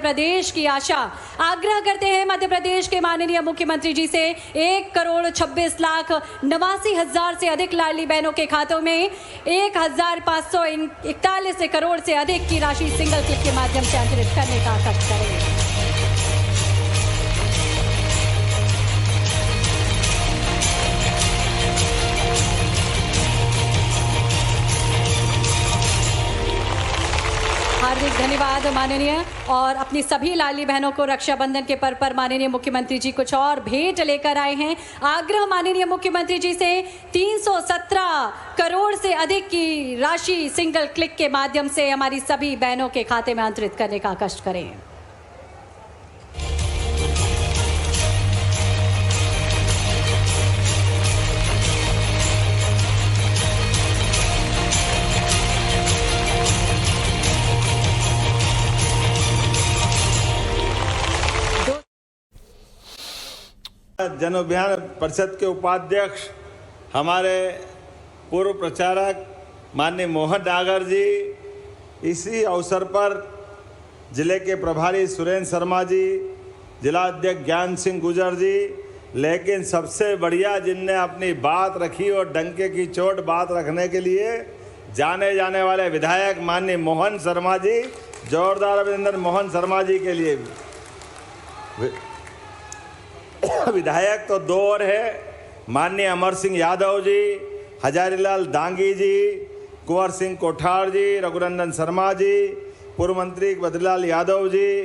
प्रदेश की आशा। आग्रह करते हैं मध्य प्रदेश के माननीय मुख्यमंत्री जी से 1,26,89,000 से अधिक लाडली बहनों के खातों में 1,541 करोड़ से अधिक की राशि सिंगल क्लिक के माध्यम से अंतरित करने का खर्च करें। हार्दिक धन्यवाद माननीय। और अपनी सभी लाडली बहनों को रक्षाबंधन के पर्व पर माननीय मुख्यमंत्री जी कुछ और भेंट लेकर आए हैं। आग्रह माननीय मुख्यमंत्री जी से 317 करोड़ से अधिक की राशि सिंगल क्लिक के माध्यम से हमारी सभी बहनों के खाते में अंतरित करने का कष्ट करें। जन अभियान परिषद के उपाध्यक्ष हमारे पूर्व प्रचारक माननीय मोहन डागर जी, इसी अवसर पर जिले के प्रभारी सुरेंद्र शर्मा जी, जिला अध्यक्ष ज्ञान सिंह गुजर जी, लेकिन सबसे बढ़िया जिनने अपनी बात रखी और डंके की चोट बात रखने के लिए जाने जाने वाले विधायक माननीय मोहन शर्मा जी, जोरदार अभिनंदन मोहन शर्मा जी के लिए भी। विधायक तो दो और है, माननीय अमर सिंह यादव जी, हजारीलाल दांगी जी, कुंवर सिंह कोठार जी, रघुनंदन शर्मा जी, पूर्व मंत्री बद्रीलाल यादव जी,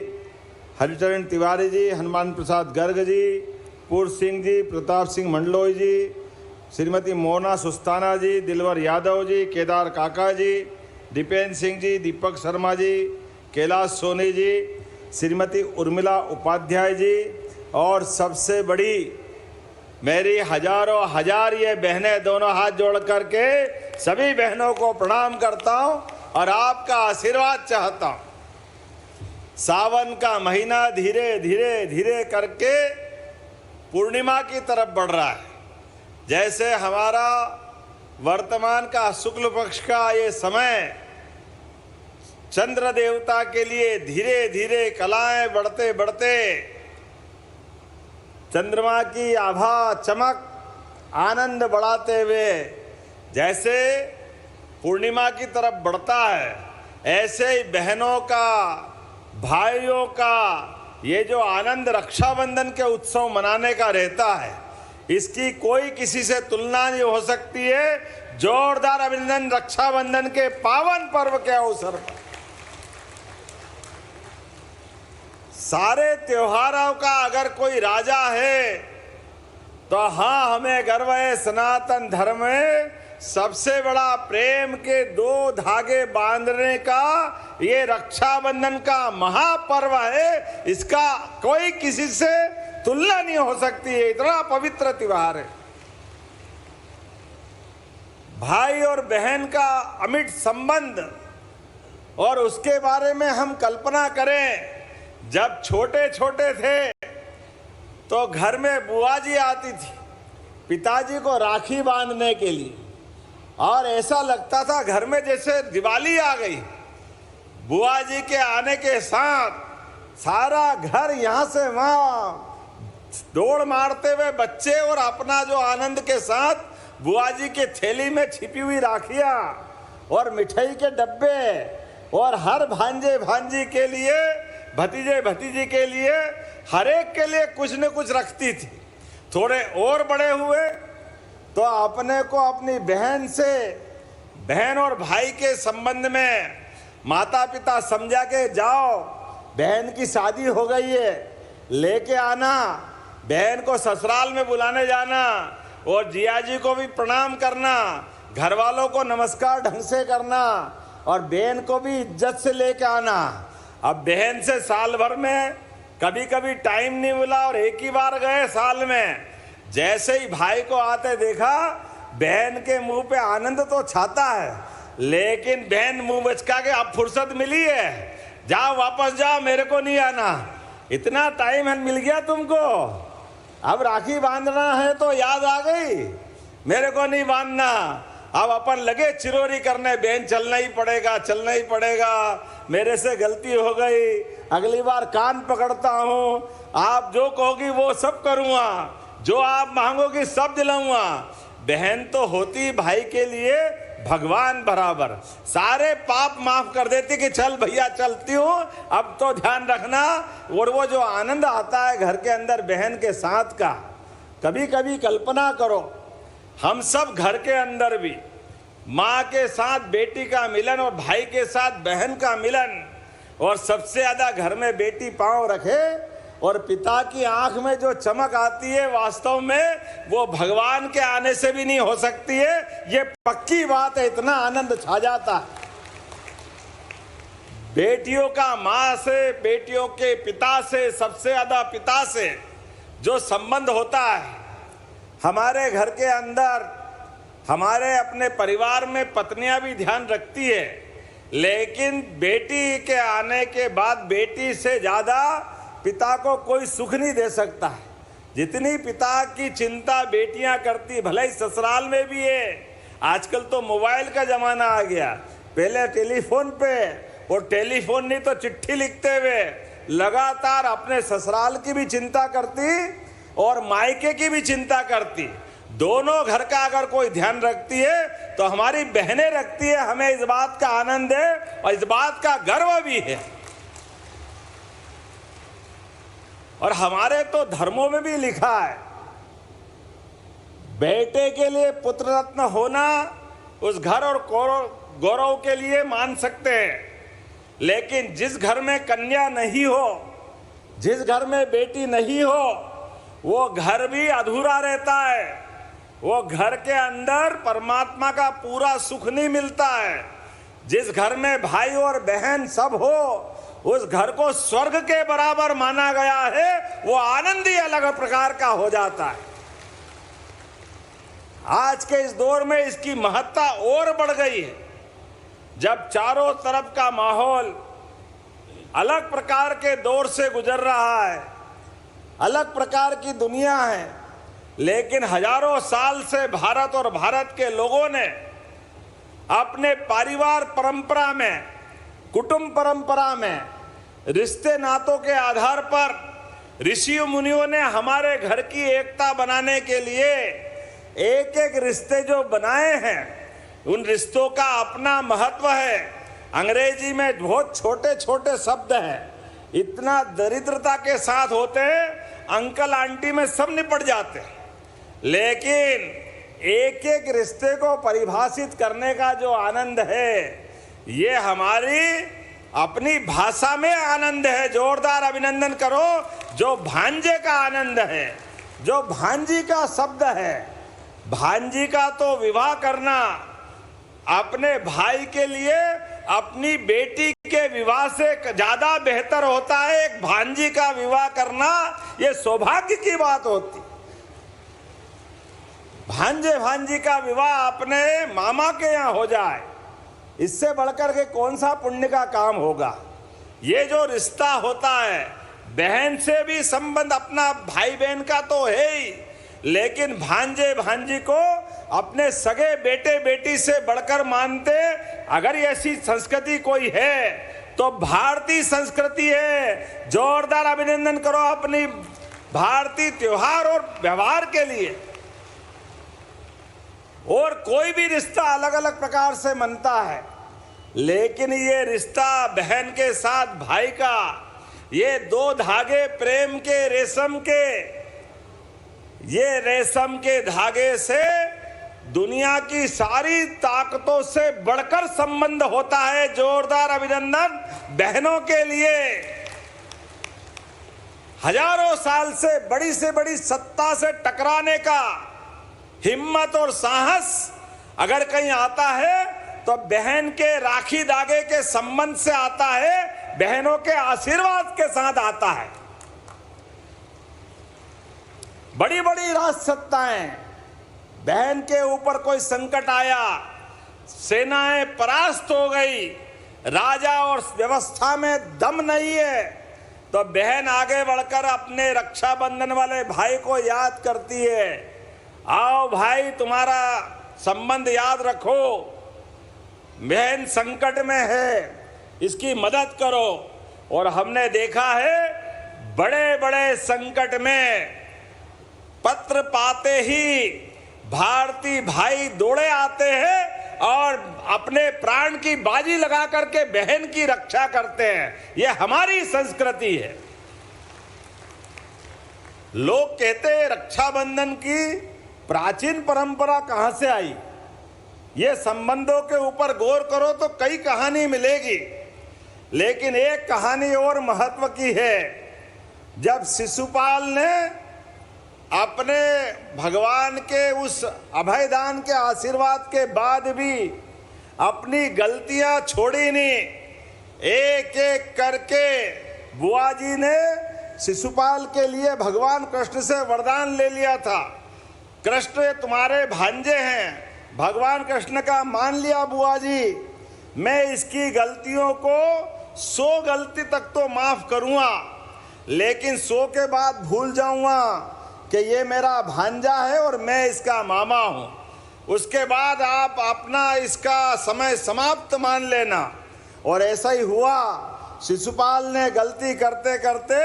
हरिचरण तिवारी जी, हनुमान प्रसाद गर्ग जी, पूर्व सिंह जी, प्रताप सिंह मंडलोई जी, श्रीमती मोना सुस्ताना जी, दिलवर यादव जी, केदार काका जी, दीपेंद्र सिंह जी, दीपक शर्मा जी, कैलाश सोनी जी, श्रीमती उर्मिला उपाध्याय जी, और सबसे बड़ी मेरी हजारों हजार ये बहनें, दोनों हाथ जोड़ करके सभी बहनों को प्रणाम करता हूं और आपका आशीर्वाद चाहता हूं। सावन का महीना धीरे धीरे धीरे करके पूर्णिमा की तरफ बढ़ रहा है। जैसे हमारा वर्तमान का शुक्ल पक्ष का ये समय चंद्र देवता के लिए धीरे धीरे कलाएं बढ़ते बढ़ते चंद्रमा की आभा चमक आनंद बढ़ाते हुए जैसे पूर्णिमा की तरफ बढ़ता है, ऐसे ही बहनों का, भाइयों का ये जो आनंद रक्षाबंधन के उत्सव मनाने का रहता है, इसकी कोई किसी से तुलना नहीं हो सकती है। जोरदार अभिनंदन रक्षाबंधन के पावन पर्व के अवसर पर। सारे त्योहारों का अगर कोई राजा है तो हाँ, हमें गर्व है। सनातन धर्म में सबसे बड़ा प्रेम के दो धागे बांधने का ये रक्षाबंधन का महापर्व है। इसका कोई किसी से तुलना नहीं हो सकती है, इतना पवित्र त्योहार है। भाई और बहन का अमिट संबंध, और उसके बारे में हम कल्पना करें, जब छोटे छोटे थे तो घर में बुआ जी आती थी पिताजी को राखी बांधने के लिए, और ऐसा लगता था घर में जैसे दिवाली आ गई। बुआ जी के आने के साथ सारा घर यहाँ से वहाँ दौड़ मारते हुए बच्चे, और अपना जो आनंद के साथ बुआ जी के थैली में छिपी हुई राखियाँ और मिठाई के डब्बे, और हर भांजे भांजी के लिए, भतीजे भतीजी के लिए, हर एक के लिए कुछ न कुछ रखती थी। थोड़े और बड़े हुए तो अपने को अपनी बहन से, बहन और भाई के संबंध में माता पिता समझा के जाओ, बहन की शादी हो गई है, लेके आना, बहन को ससुराल में बुलाने जाना, और जिया जी को भी प्रणाम करना, घर वालों को नमस्कार ढंग से करना, और बहन को भी इज्जत से लेके आना। अब बहन से साल भर में कभी कभी टाइम नहीं मिला और एक ही बार गए साल में, जैसे ही भाई को आते देखा, बहन के मुंह पे आनंद तो छाता है, लेकिन बहन मुंह बचका के अब फुर्सत मिली है, जाओ वापस जाओ, मेरे को नहीं आना, इतना टाइम मिल गया तुमको, अब राखी बांधना है तो याद आ गई, मेरे को नहीं बांधना। अब अपन लगे चिरोरी करने, बहन चलना ही पड़ेगा, चलना ही पड़ेगा, मेरे से गलती हो गई, अगली बार कान पकड़ता हूँ, आप जो कहोगी वो सब करूँगा, जो आप मांगोगी सब दिलाऊंगा। बहन तो होती भाई के लिए भगवान बराबर, सारे पाप माफ कर देती कि चल भैया चलती हूँ, अब तो ध्यान रखना। और वो जो आनंद आता है घर के अंदर बहन के साथ का, कभी कभी कल्पना करो, हम सब घर के अंदर भी माँ के साथ बेटी का मिलन और भाई के साथ बहन का मिलन, और सबसे ज्यादा घर में बेटी पांव रखे और पिता की आंख में जो चमक आती है, वास्तव में वो भगवान के आने से भी नहीं हो सकती है, ये पक्की बात है। इतना आनंद छा जाता है बेटियों का माँ से, बेटियों के पिता से, सबसे ज्यादा पिता से जो संबंध होता है। हमारे घर के अंदर, हमारे अपने परिवार में पत्नियां भी ध्यान रखती है, लेकिन बेटी के आने के बाद बेटी से ज्यादा पिता को कोई सुख नहीं दे सकता है। जितनी पिता की चिंता बेटियां करती, भले ही ससुराल में भी है। आजकल तो मोबाइल का जमाना आ गया, पहले टेलीफोन पे, और टेलीफोन नहीं तो चिट्ठी लिखते हुए लगातार अपने ससुराल की भी चिंता करती और मायके की भी चिंता करती। दोनों घर का अगर कोई ध्यान रखती है तो हमारी बहनें रखती है। हमें इस बात का आनंद है और इस बात का गर्व भी है। और हमारे तो धर्मों में भी लिखा है, बेटे के लिए पुत्र रत्न होना उस घर और गौरव के लिए मान सकते हैं, लेकिन जिस घर में कन्या नहीं हो, जिस घर में बेटी नहीं हो, वो घर भी अधूरा रहता है। वो घर के अंदर परमात्मा का पूरा सुख नहीं मिलता है। जिस घर में भाई और बहन सब हो, उस घर को स्वर्ग के बराबर माना गया है। वो आनंद ही अलग प्रकार का हो जाता है। आज के इस दौर में इसकी महत्ता और बढ़ गई है, जब चारों तरफ का माहौल अलग प्रकार के दौर से गुजर रहा है, अलग प्रकार की दुनिया है। लेकिन हजारों साल से भारत और भारत के लोगों ने अपने परिवार परंपरा में, कुटुंब परंपरा में, रिश्ते नातों के आधार पर ऋषियों मुनियों ने हमारे घर की एकता बनाने के लिए एक एक रिश्ते जो बनाए हैं, उन रिश्तों का अपना महत्व है। अंग्रेजी में बहुत छोटे छोटे शब्द हैं, इतना दरिद्रता के साथ होते हैं, अंकल आंटी में सब निपट जाते हैं। लेकिन एक एक रिश्ते को परिभाषित करने का जो आनंद है, ये हमारी अपनी भाषा में आनंद है। जोरदार अभिनंदन करो जो भांजे का आनंद है, जो भांजी का शब्द है। भांजी का तो विवाह करना अपने भाई के लिए अपनी बेटी के विवाह से ज्यादा बेहतर होता है। एक भांजी का विवाह करना ये सौभाग्य की बात होती। भांजे भांजी का विवाह अपने मामा के यहाँ हो जाए, इससे बढ़कर के कौन सा पुण्य का काम होगा। ये जो रिश्ता होता है, बहन से भी संबंध अपना भाई बहन का तो है ही, लेकिन भांजे भांजी को अपने सगे बेटे बेटी से बढ़कर मानते। अगर ऐसी संस्कृति कोई है तो भारतीय संस्कृति है। जोरदार अभिनंदन करो अपनी भारतीय त्योहार और व्यवहार के लिए। और कोई भी रिश्ता अलग अलग प्रकार से मनता है, लेकिन ये रिश्ता बहन के साथ भाई का, ये दो धागे प्रेम के, रेशम के, ये रेशम के धागे से दुनिया की सारी ताकतों से बढ़कर संबंध होता है। जोरदार अभिनंदन बहनों के लिए। हजारों साल से बड़ी सत्ता से टकराने का हिम्मत और साहस अगर कहीं आता है तो बहन के राखी धागे के संबंध से आता है, बहनों के आशीर्वाद के साथ आता है। बड़ी बड़ी राजसत्ताएं, बहन के ऊपर कोई संकट आया, सेनाएं परास्त हो गई, राजा और व्यवस्था में दम नहीं है, तो बहन आगे बढ़कर अपने रक्षाबंधन वाले भाई को याद करती है। आओ भाई, तुम्हारा संबंध याद रखो। बहन संकट में है, इसकी मदद करो। और हमने देखा है बड़े बड़े संकट में पत्र पाते ही भारतीय भाई दौड़े आते हैं और अपने प्राण की बाजी लगा करके बहन की रक्षा करते हैं। यह हमारी संस्कृति है। लोग कहते हैं रक्षाबंधन की प्राचीन परंपरा कहां से आई। ये संबंधों के ऊपर गौर करो तो कई कहानी मिलेगी, लेकिन एक कहानी और महत्व की है। जब शिशुपाल ने अपने भगवान के उस अभयदान के आशीर्वाद के बाद भी अपनी गलतियां छोड़ी नहीं, एक एक करके बुआ जी ने शिशुपाल के लिए भगवान कृष्ण से वरदान ले लिया था। कृष्ण तुम्हारे भांजे हैं। भगवान कृष्ण का मान लिया बुआ जी, मैं इसकी गलतियों को 100 गलती तक तो माफ करूंगा, लेकिन 100 के बाद भूल जाऊंगा कि ये मेरा भांजा है और मैं इसका मामा हूं। उसके बाद आप अपना इसका समय समाप्त मान लेना। और ऐसा ही हुआ। शिशुपाल ने गलती करते करते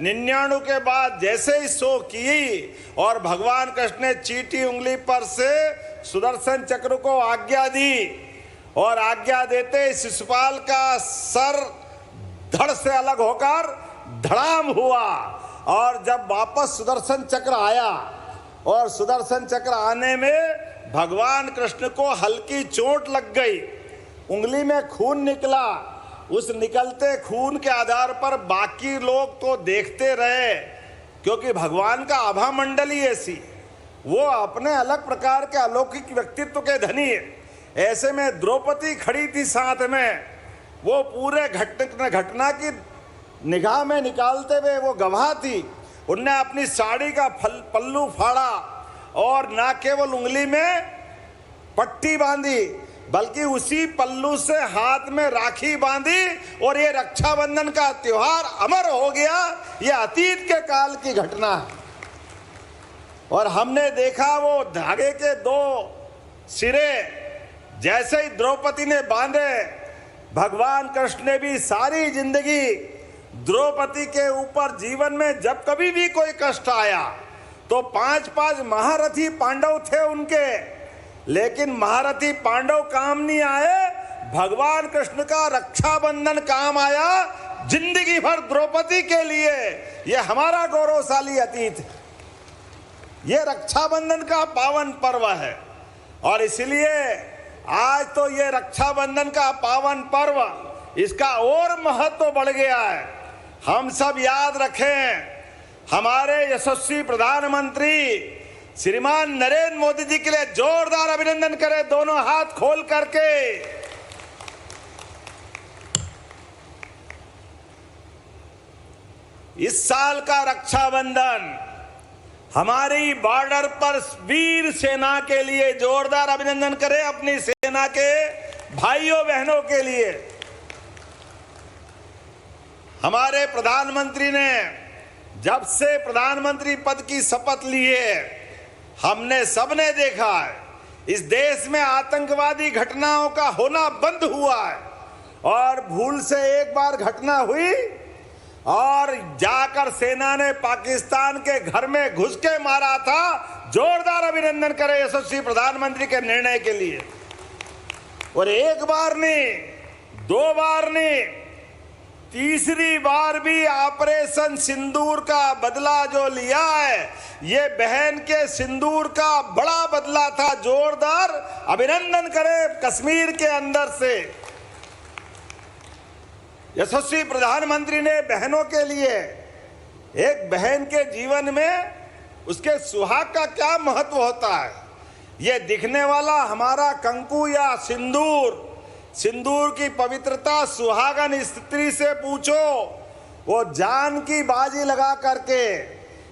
99 के बाद जैसे ही 100 की और भगवान कृष्ण ने चीटी उंगली पर से सुदर्शन चक्र को आज्ञा दी और आज्ञा देते शिशुपाल का सर धड़ से अलग होकर धड़ाम हुआ। और जब वापस सुदर्शन चक्र आया और सुदर्शन चक्र आने में भगवान कृष्ण को हल्की चोट लग गई, उंगली में खून निकला। उस निकलते खून के आधार पर बाकी लोग तो देखते रहे, क्योंकि भगवान का आभा मंडली ऐसी, वो अपने अलग प्रकार के अलौकिक व्यक्तित्व के धनी है। ऐसे में द्रौपदी खड़ी थी साथ में, वो पूरे घटना की निगाह में निकालते हुए वो गवाह थी। उनने अपनी साड़ी का पल्लू फाड़ा और ना केवल उंगली में पट्टी बांधी, बल्कि उसी पल्लू से हाथ में राखी बांधी और ये रक्षाबंधन का त्योहार अमर हो गया। ये अतीत के काल की घटना है। और हमने देखा वो धागे के 2 सिरे जैसे ही द्रौपदी ने बांधे, भगवान कृष्ण ने भी सारी जिंदगी द्रौपदी के ऊपर जीवन में जब कभी भी कोई कष्ट आया तो 5-5 महारथी पांडव थे उनके, लेकिन महारथी पांडव काम नहीं आए, भगवान कृष्ण का रक्षाबंधन काम आया जिंदगी भर द्रौपदी के लिए। यह हमारा गौरवशाली अतीत है। यह रक्षाबंधन का पावन पर्व है और इसलिए आज तो यह रक्षाबंधन का पावन पर्व, इसका और महत्व बढ़ गया है। हम सब याद रखें, हमारे यशस्वी प्रधानमंत्री श्रीमान नरेंद्र मोदी जी के लिए जोरदार अभिनंदन करें, दोनों हाथ खोल करके। इस साल का रक्षाबंधन हमारी बॉर्डर पर वीर सेना के लिए जोरदार अभिनंदन करें, अपनी सेना के भाइयों बहनों के लिए। हमारे प्रधानमंत्री ने जब से प्रधानमंत्री पद की शपथ ली है, हमने सबने देखा है इस देश में आतंकवादी घटनाओं का होना बंद हुआ है। और भूल से एक बार घटना हुई और जाकर सेना ने पाकिस्तान के घर में घुस के मारा था। जोरदार अभिनंदन करें यशस्वी प्रधानमंत्री के निर्णय के लिए। और एक बार नहीं, 2 बार नहीं, तीसरी बार भी ऑपरेशन सिंदूर का बदला जो लिया है, ये बहन के सिंदूर का बड़ा बदला था। जोरदार अभिनंदन करें कश्मीर के अंदर से। यशस्वी प्रधानमंत्री ने बहनों के लिए, एक बहन के जीवन में उसके सुहाग का क्या महत्व होता है, ये दिखने वाला हमारा कंकु या सिंदूर, सिंदूर की पवित्रता सुहागन स्त्री से पूछो। वो जान की बाजी लगा करके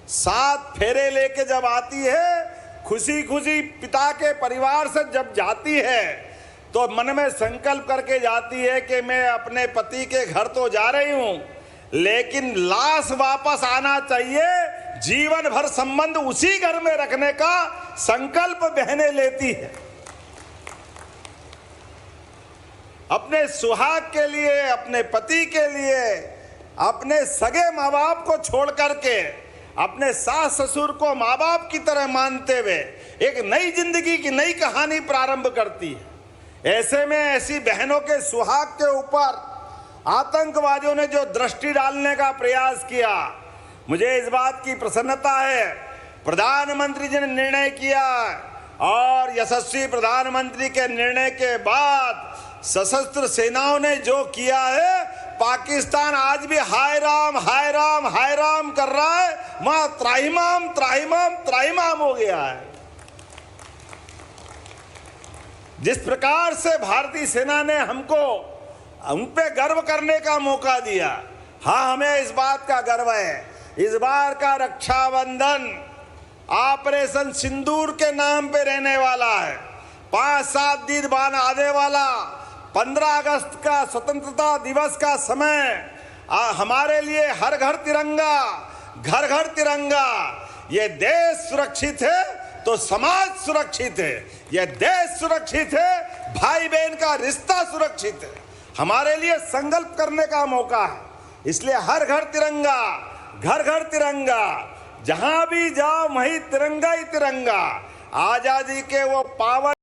7 फेरे लेके जब आती है, खुशी खुशी पिता के परिवार से जब जाती है, तो मन में संकल्प करके जाती है कि मैं अपने पति के घर तो जा रही हूं, लेकिन लाश वापस आना चाहिए। जीवन भर संबंध उसी घर में रखने का संकल्प बहनें लेती है। अपने सुहाग के लिए, अपने पति के लिए, अपने सगे माँ बाप को छोड़ करके अपने सास ससुर को माँ बाप की तरह मानते हुए एक नई जिंदगी की नई कहानी प्रारंभ करती है। ऐसे में ऐसी बहनों के सुहाग के ऊपर आतंकवादियों ने जो दृष्टि डालने का प्रयास किया, मुझे इस बात की प्रसन्नता है प्रधानमंत्री जी ने निर्णय किया और यशस्वी प्रधानमंत्री के निर्णय के बाद सशस्त्र सेनाओं ने जो किया है, पाकिस्तान आज भी हाय राम हाय राम हाय राम कर रहा है, वहां त्राहिमाम त्राहिमाम त्राहिमाम हो गया है। जिस प्रकार से भारतीय सेना ने हमको उन पे गर्व करने का मौका दिया, हाँ हमें इस बात का गर्व है। इस बार का रक्षाबंधन ऑपरेशन सिंदूर के नाम पे रहने वाला है। 5-7 दिन बाद आने वाला 15 अगस्त का स्वतंत्रता दिवस का समय हमारे लिए हर घर तिरंगा, घर घर तिरंगा। ये देश सुरक्षित है तो समाज सुरक्षित है, ये देश सुरक्षित है, भाई बहन का रिश्ता सुरक्षित है। हमारे लिए संकल्प करने का मौका है। इसलिए हर घर तिरंगा, घर घर तिरंगा, जहां भी जाओ वहीं तिरंगा ही तिरंगा। आजादी के वो पावन